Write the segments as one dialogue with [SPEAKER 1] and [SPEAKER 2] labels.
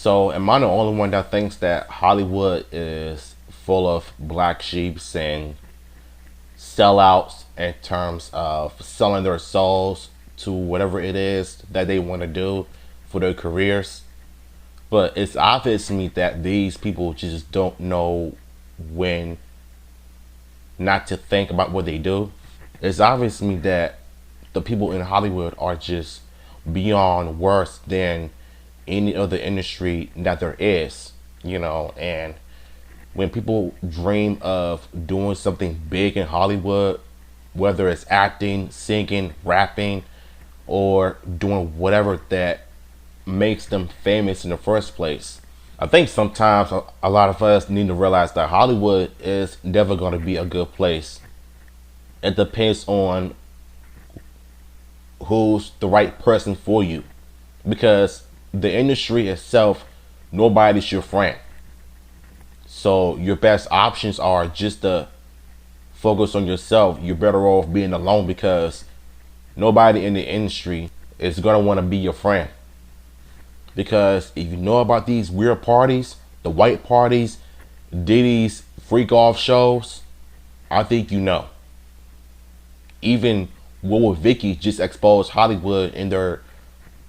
[SPEAKER 1] So am I the only one that thinks that Hollywood is full of black sheeps and sellouts in terms of selling their souls to whatever it is that they want to do for their careers? But it's obvious to me that these people just don't know when not to think about what they do. It's obvious to me that the people in Hollywood are just beyond worse than any other industry that there is, and when people dream of doing something big in Hollywood, whether it's acting, singing, rapping, or doing whatever that makes them famous in the first place. I think sometimes a lot of us need to realize that Hollywood is never going to be a good place. It depends on who's the right person for you, because the industry itself, nobody's your friend. So your best options are just to focus on yourself. You're better off being alone because nobody in the industry is going to want to be your friend. Because if you know about these weird parties, the white parties, Diddy's freak off shows, I think you know. Even Will Vicky just exposed Hollywood in their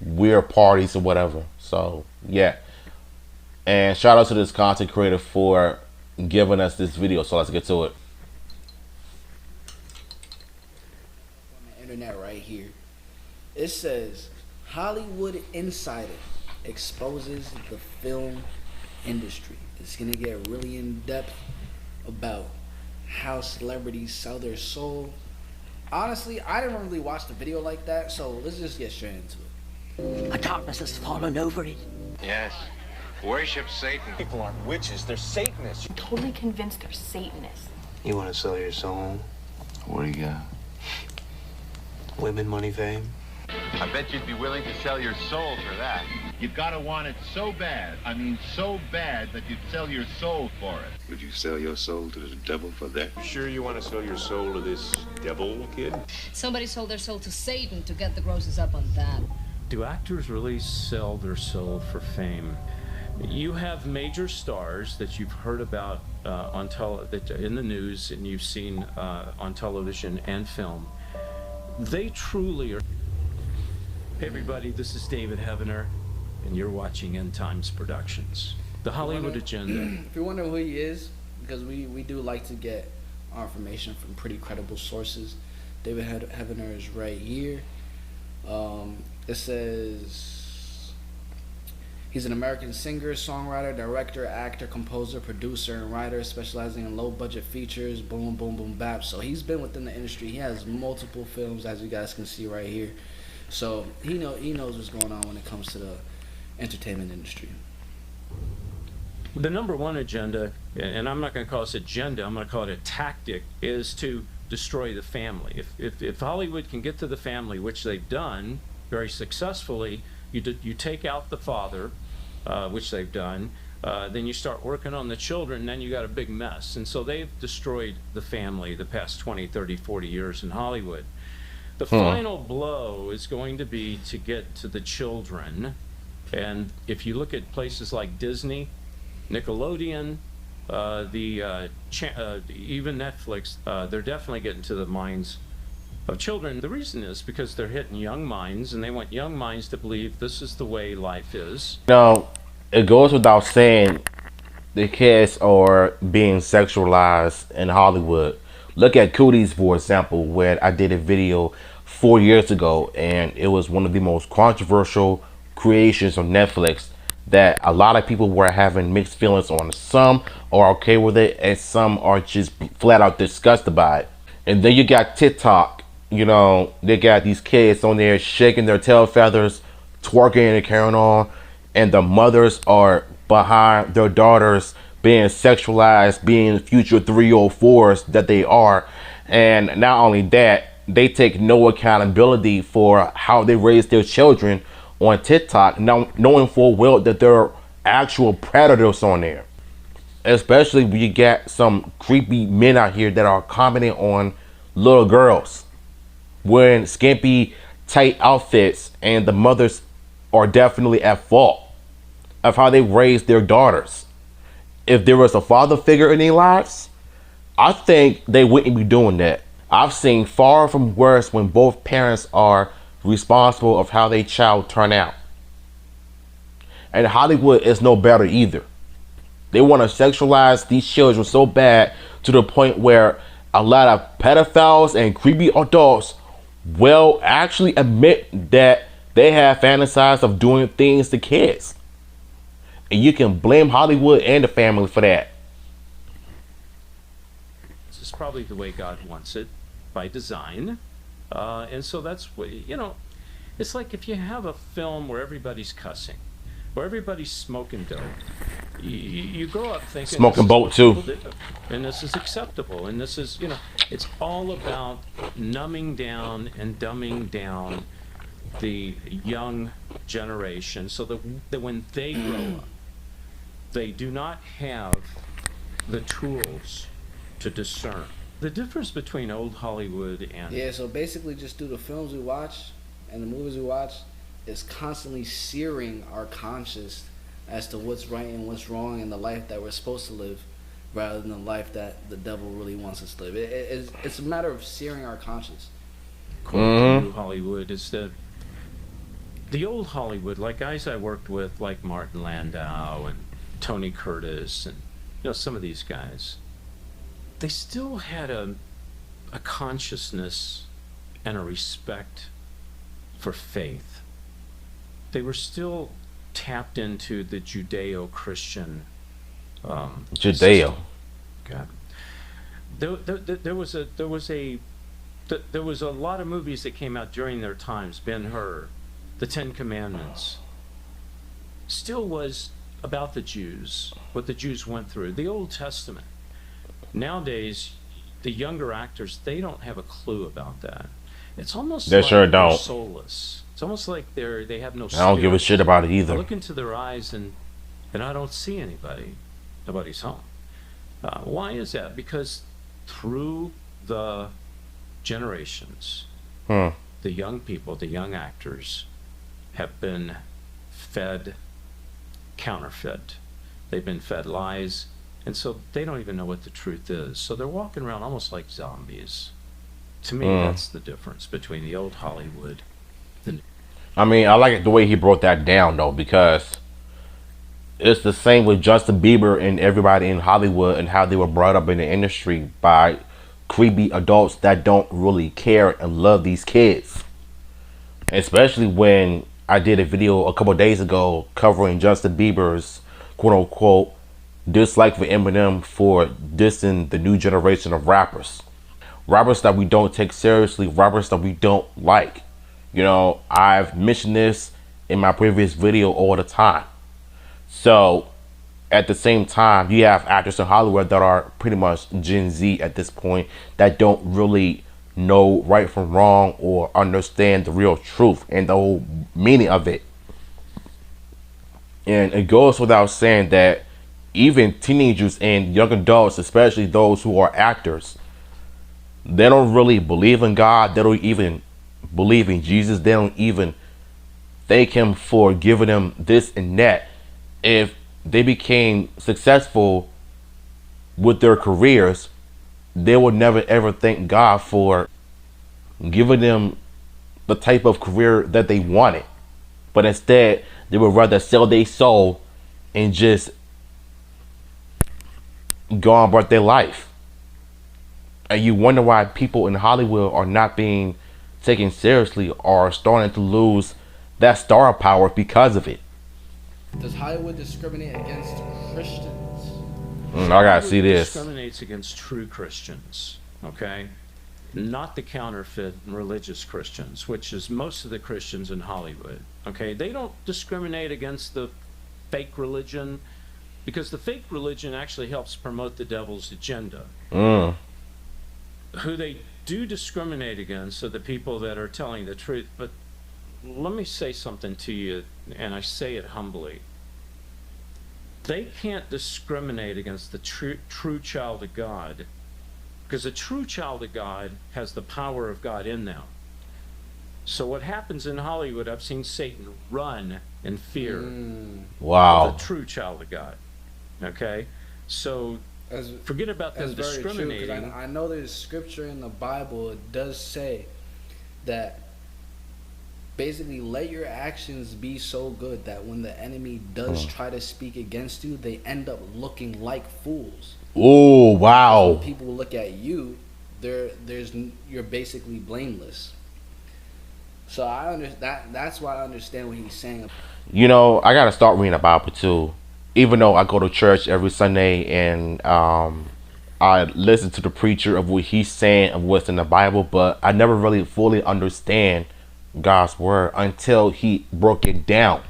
[SPEAKER 1] weird parties or whatever. So yeah. And shout out to this content creator for giving us this video. So let's get to it.
[SPEAKER 2] On the internet right here, it says Hollywood Insider exposes the film industry. It's gonna get really in depth about how celebrities sell their soul. Honestly, I didn't really watch the video like that, so let's just get straight into it.
[SPEAKER 3] A darkness has fallen over it.
[SPEAKER 4] Yes. Worship Satan.
[SPEAKER 5] People aren't witches, they're Satanists.
[SPEAKER 6] Totally convinced they're Satanists.
[SPEAKER 7] You want to sell your soul?
[SPEAKER 4] What do you got?
[SPEAKER 7] Women, money, fame?
[SPEAKER 4] I bet you'd be willing to sell your soul for that.
[SPEAKER 8] You gotta want it so bad. I mean, so bad that you'd sell your soul for it.
[SPEAKER 9] Would you sell your soul to the devil for that?
[SPEAKER 5] Sure you want to sell your soul to this devil kid?
[SPEAKER 10] Somebody sold their soul to Satan to get the grosses up on that.
[SPEAKER 11] Do actors really sell their soul for fame? You have major stars that you've heard about in the news and you've seen on television and film. They truly are. Hey everybody, this is David Heavener, and you're watching End Times Productions. The Hollywood Agenda.
[SPEAKER 2] If you wonder who he is, because we do like to get our information from pretty credible sources. David Heavener is right here. It says he's an American singer, songwriter, director, actor, composer, producer, and writer, specializing in low-budget features, boom, boom, boom, bap. So he's been within the industry. He has multiple films, as you guys can see right here. So he knows what's going on when it comes to the entertainment industry.
[SPEAKER 11] The number one agenda, and I'm not going to call this agenda, I'm going to call it a tactic, is to destroy the family. If Hollywood can get to the family, which they've done very successfully, you take out the father, which they've done, then you start working on the children, then you got a big mess. And so they've destroyed the family the past 20, 30, 40 years in Hollywood. The final blow is going to be to get to the children. And if you look at places like Disney, Nickelodeon, even Netflix, they're definitely getting to the minds of children. The reason is because they're hitting young minds, and they want young minds to believe this is the way life is.
[SPEAKER 1] It goes without saying the kids are being sexualized in Hollywood. Look at Cooties, for example, where I did a video 4 years ago, and it was one of the most controversial creations on Netflix that a lot of people were having mixed feelings on. Some are okay with it, and some are just flat out disgusted by it. And then you got TikTok. They got these kids on there shaking their tail feathers, twerking and carrying on, and the mothers are behind their daughters being sexualized, being future 304s that they are. And not only that, they take no accountability for how they raise their children on TikTok, knowing full well that there are actual predators on there. Especially when you get some creepy men out here that are commenting on little girls wearing skimpy, tight outfits, and the mothers are definitely at fault. of how they raise their daughters. If there was a father figure in their lives, I think they wouldn't be doing that. I've seen far from worse when both parents are responsible of how their child turn out. And Hollywood is no better either. They want to sexualize these children so bad to the point where a lot of pedophiles and creepy adults will actually admit that they have fantasized of doing things to kids. And you can blame Hollywood and the family for that.
[SPEAKER 11] This is probably the way God wants it by design. And so that's what, you know, it's like if you have a film where everybody's cussing, where everybody's smoking dope, you grow up thinking
[SPEAKER 1] smoking boat too,
[SPEAKER 11] and this is acceptable, and this is, you know, it's all about numbing down and dumbing down the young generation so that when they grow up, they do not have the tools to discern. The difference between old Hollywood and...
[SPEAKER 2] Yeah, so basically just through the films we watch and the movies we watch, is constantly searing our conscience as to what's right and what's wrong in the life that we're supposed to live, rather than the life that the devil really wants us to live. It's a matter of searing our conscience.
[SPEAKER 11] According to Hollywood, is that the old Hollywood, like guys I worked with, like Martin Landau and Tony Curtis, and you know, some of these guys, they still had a consciousness and a respect for faith. They were still tapped into the Judeo-Christian
[SPEAKER 1] Judeo.
[SPEAKER 11] God. There was a lot of movies that came out during their times. Ben-Hur, The Ten Commandments, still was about the Jews, what the Jews went through. The Old Testament. Nowadays, the younger actors, they don't have a clue about that. It's almost
[SPEAKER 1] they
[SPEAKER 11] like
[SPEAKER 1] sure
[SPEAKER 11] they're
[SPEAKER 1] don't.
[SPEAKER 11] soulless. It's almost like they have no spirit.
[SPEAKER 1] I don't give a shit about it either.
[SPEAKER 11] I look into their eyes and I don't see anybody. Nobody's home. Why is that? Because through the generations, the young people, the young actors, have been fed counterfeit. They've been fed lies, and so they don't even know what the truth is. So they're walking around almost like zombies. To me, that's the difference between the old Hollywood.
[SPEAKER 1] I mean, I like it the way he broke that down, though, because it's the same with Justin Bieber and everybody in Hollywood and how they were brought up in the industry by creepy adults that don't really care and love these kids. Especially when I did a video a couple days ago covering Justin Bieber's quote-unquote dislike for Eminem for dissing the new generation of rappers. Rappers that we don't take seriously, rappers that we don't like. You know, I've mentioned this in my previous video all the time. So, at the same time, you have actors in Hollywood that are pretty much Gen Z at this point that don't really know right from wrong or understand the real truth and the whole meaning of it. And it goes without saying that even teenagers and young adults, especially those who are actors, they don't really believe in God. They don't even believe in Jesus. They don't even thank him for giving them this and that. If they became successful with their careers, they would never ever thank God for giving them the type of career that they wanted. But instead, they would rather sell their soul and just go on about their life. And you wonder why people in Hollywood are not being taken seriously or are starting to lose that star power because of it.
[SPEAKER 2] Does Hollywood discriminate against Christians?
[SPEAKER 1] I gotta see this.
[SPEAKER 11] Discriminates against true Christians, okay? Not the counterfeit religious Christians, which is most of the Christians in Hollywood, okay? They don't discriminate against the fake religion because the fake religion actually helps promote the devil's agenda. Who they do discriminate against are the people that are telling the truth. But let me say something to you, and I say it humbly. They can't discriminate against the true child of God, because a true child of God has the power of God in them. So what happens in Hollywood, I've seen Satan run in fear
[SPEAKER 1] Wow.
[SPEAKER 11] of the true child of God. Okay? So forget about them
[SPEAKER 2] That's very true, 'cause
[SPEAKER 11] discriminating.
[SPEAKER 2] I know there's scripture in the Bible. It does say that basically let your actions be so good that when the enemy does try to speak against you, they end up looking like fools.
[SPEAKER 1] Oh, wow.
[SPEAKER 2] When people look at you, you're basically blameless. So I understand that's why I understand what he's saying.
[SPEAKER 1] You know, I gotta start reading the Bible too. Even though I go to church every Sunday and I listen to the preacher of what he's saying of what's in the Bible, but I never really fully understand God's word until he broke it down.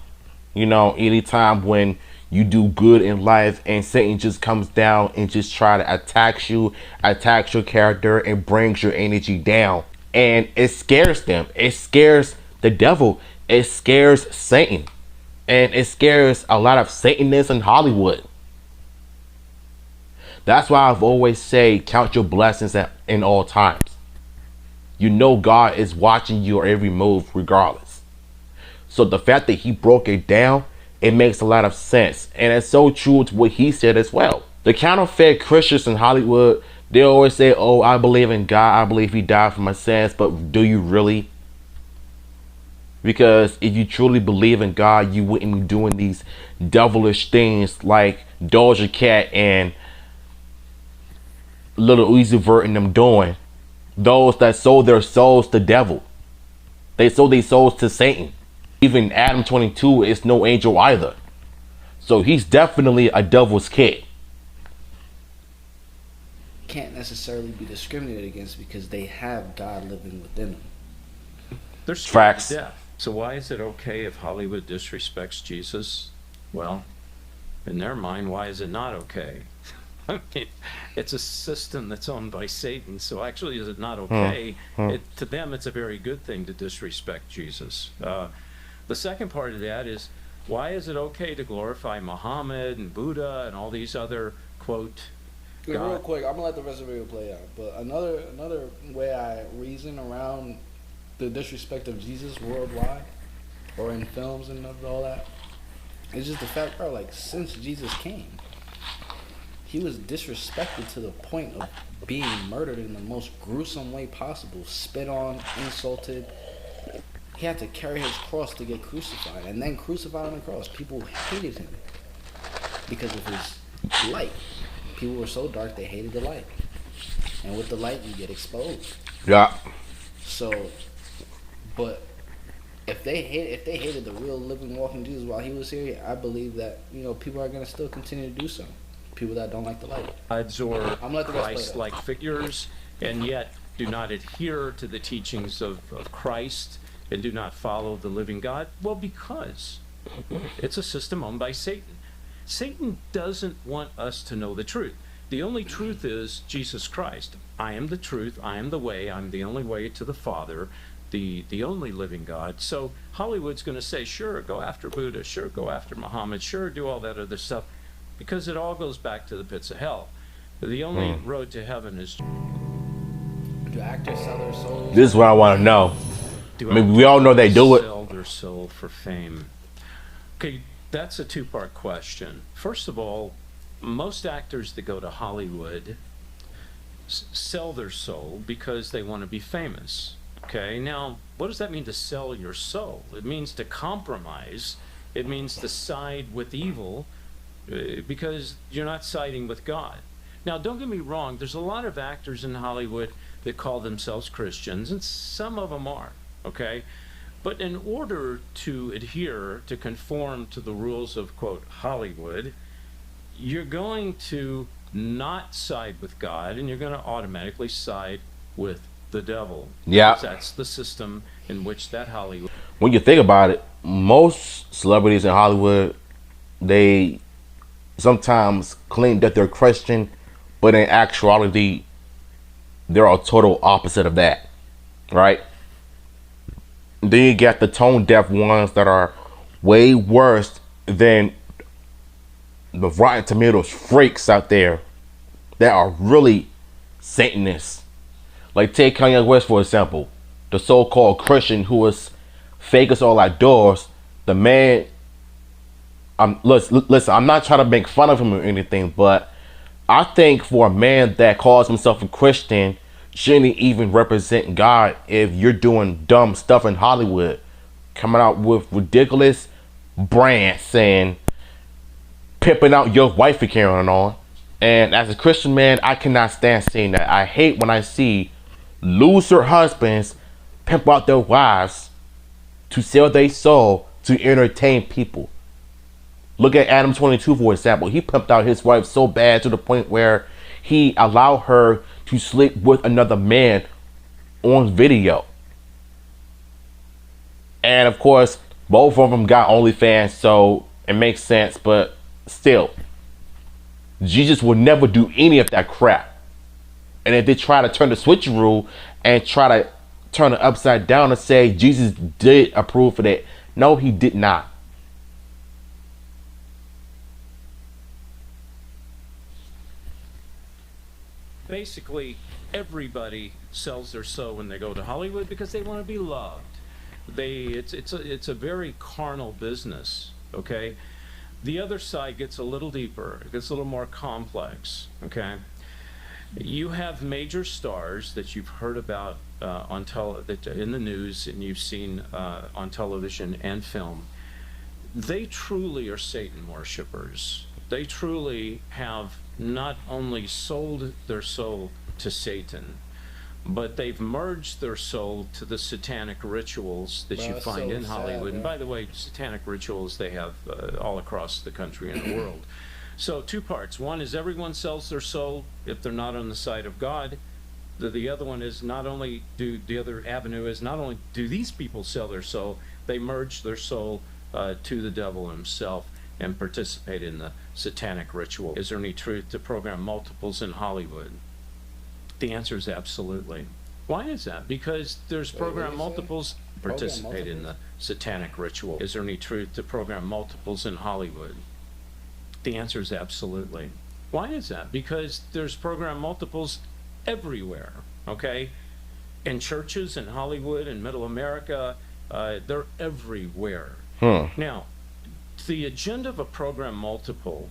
[SPEAKER 1] You know, anytime when you do good in life and Satan just comes down and just try to attack you, attacks your character, and brings your energy down. And it scares them. It scares the devil. It scares Satan. And it scares a lot of Satanists in Hollywood. That's why I've always said, count your blessings in all times. You know God is watching your every move regardless. So the fact that he broke it down, it makes a lot of sense. And it's so true to what he said as well. The counterfeit Christians in Hollywood, they always say, oh, I believe in God. I believe he died for my sins. But do you really? Because if you truly believe in God, you wouldn't be doing these devilish things like Doja Cat and Little Uzi Vert and them doing. Those that sold their souls to the devil. They sold their souls to Satan. Even Adam 22 is no angel either. So he's definitely a devil's kid.
[SPEAKER 2] Can't necessarily be discriminated against because they have God living within them.
[SPEAKER 11] They're scared
[SPEAKER 1] Facts.
[SPEAKER 11] to death. So why is it okay if Hollywood disrespects Jesus? Well, in their mind, why is it not okay? I mean, it's a system that's owned by Satan, so actually is it not okay? To them, it's a very good thing to disrespect Jesus. The second part of that is, why is it okay to glorify Muhammad and Buddha and all these other, quote,
[SPEAKER 2] Real quick, I'm gonna let the rest of the video play out. But another way I reason around the disrespect of Jesus worldwide, or in films and all that, is just the fact, bro. Like since Jesus came, he was disrespected to the point of being murdered in the most gruesome way possible, spit on, insulted. He had to carry his cross to get crucified, and then crucified on the cross. People hated him because of his light. People were so dark they hated the light, and with the light you get exposed.
[SPEAKER 1] Yeah.
[SPEAKER 2] So, but if they hated the real living walking Jesus while he was here, I believe that people are gonna still continue to do so. People that don't like the light.
[SPEAKER 11] Or
[SPEAKER 2] I'm let the rest play that.
[SPEAKER 11] Christ-like figures, and yet do not adhere to the teachings of Christ and do not follow the living God? Well, because it's a system owned by Satan. Satan doesn't want us to know the truth. The only truth is Jesus Christ. I am the truth. I am the way. I'm the only way to the Father, the only living God. So Hollywood's going to say, sure, go after Buddha. Sure, go after Muhammad. Sure, do all that other stuff. Because it all goes back to the pits of hell. The only road to heaven is...
[SPEAKER 2] Do actors sell their souls?
[SPEAKER 1] This is what I want to know. I mean, we all know they do it.
[SPEAKER 11] Sell their soul for fame. Okay, that's a two-part question. First of all, most actors that go to Hollywood sell their soul because they want to be famous. Okay, now, what does that mean to sell your soul? It means to compromise. It means to side with evil because you're not siding with God. Now, don't get me wrong. There's a lot of actors in Hollywood that call themselves Christians, and some of them are, okay? But in order to adhere, to conform to the rules of, quote, Hollywood, you're going to not side with God, and you're going to automatically side with the devil.
[SPEAKER 1] Yeah.
[SPEAKER 11] That's the system in which that Hollywood...
[SPEAKER 1] When you think about it, most celebrities in Hollywood, they sometimes claim that they're Christian, but in actuality, they're a total opposite of that, right? Then you get the tone deaf ones that are way worse than the Rotten Tomatoes freaks out there that are really Satanists. Like take Kanye West for example. the so-called Christian who was fake as all outdoors, the man, listen, I'm not trying to make fun of him or anything, but I think for a man that calls himself a Christian, shouldn't even represent God if you're doing dumb stuff in Hollywood, coming out with ridiculous brands and pimping out your wife and carrying on. And as a Christian man, I cannot stand seeing that. I hate when I see loser husbands pimp out their wives to sell their soul to entertain people. Look at Adam 22, for example. He pimped out his wife so bad to the point where he allowed her to sleep with another man on video. And of course, both of them got OnlyFans, so it makes sense, but still, Jesus will never do any of that crap. And if they try to turn the switcheroo and try to turn it upside down and say Jesus did approve of that, no, he did not.
[SPEAKER 11] Basically, everybody sells their soul when they go to Hollywood because they want to be loved. It's a very carnal business, okay? The other side gets a little deeper. It gets a little more complex, okay? You have major stars that you've heard about in the news and you've seen on television and film. They truly are Satan worshipers. They truly have not only sold their soul to Satan, but they've merged their soul to the satanic rituals that you find in Hollywood. And by the way, satanic rituals they have all across the country and the world. So two parts. One is everyone sells their soul if they're not on the side of God. The other one is the other avenue is not only do these people sell their soul, they merge their soul to the devil himself and participate in the satanic ritual. Is there any truth to program multiples in Hollywood? The answer is absolutely. Why is that? Because there's program multiples participate in the satanic ritual. Is there any truth to program multiples in Hollywood? The answer is absolutely. Why is that? Because there's program multiples everywhere, okay? In churches, in Hollywood, in Middle America, they're everywhere. Now, the agenda of a program multiple,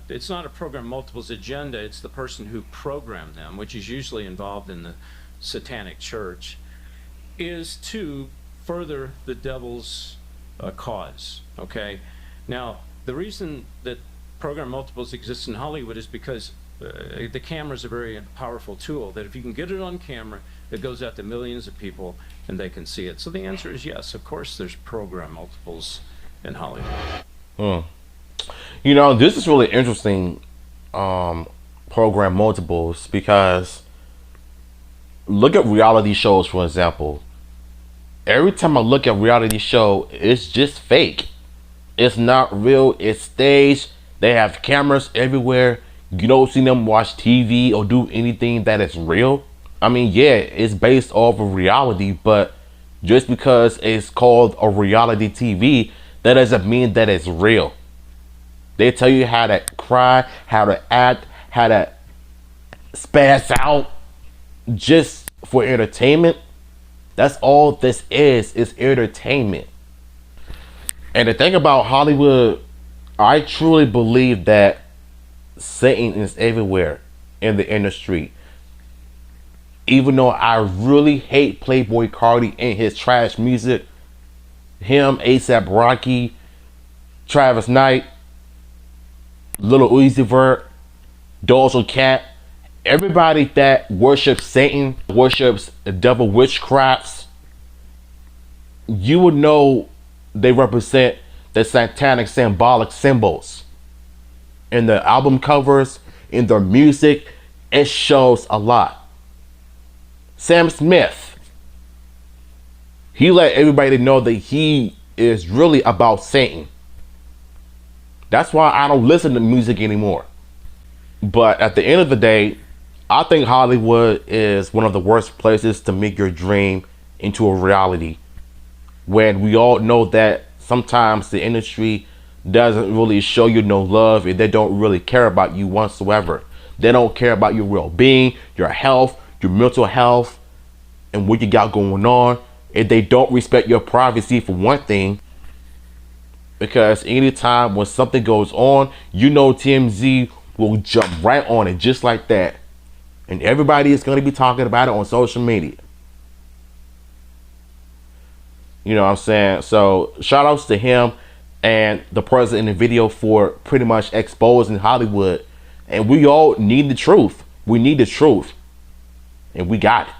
[SPEAKER 11] it's not a program multiple's agenda, it's the person who programmed them, which is usually involved in the satanic church, is to further the devil's cause, okay? Now, the reason that program multiples exist in Hollywood is because the camera is a very powerful tool that if you can get it on camera, it goes out to millions of people and they can see it. So the answer is yes, of course there's program multiples in Hollywood.
[SPEAKER 1] You know, this is really interesting, program multiples, because look at reality shows, for example. Every time I look at reality show, it's just fake. It's not real. It's staged. They have cameras everywhere. You don't see them watch TV or do anything that is real. I mean, yeah, it's based off of reality, but just because it's called a reality TV, that doesn't mean that it's real. They tell you how to cry, how to act, how to spaz out just for entertainment. That's all this is entertainment. And the thing about Hollywood, I truly believe that Satan is everywhere in the industry. Even though I really hate Playboi Carti and his trash music, him, ASAP Rocky, Travis Knight, Lil Uzi Vert, Doja Cat, everybody that worships Satan, worships the devil witchcrafts, you would know they represent the satanic symbolic symbols. In the album covers, in their music, it shows a lot. Sam Smith, he let everybody know that he is really about Satan. That's why I don't listen to music anymore. But at the end of the day, I think Hollywood is one of the worst places to make your dream into a reality. When we all know that sometimes the industry doesn't really show you no love and they don't really care about you whatsoever. They don't care about your well-being, your health, your mental health. and what you got going on. If they don't respect your privacy, for one thing, because anytime when something goes on, you know TMZ will jump right on it just like that. And everybody is going to be talking about it on social media. You know what I'm saying? So shout outs to him and the person in the video for pretty much exposing Hollywood. And we all need the truth. We need the truth. And we got it.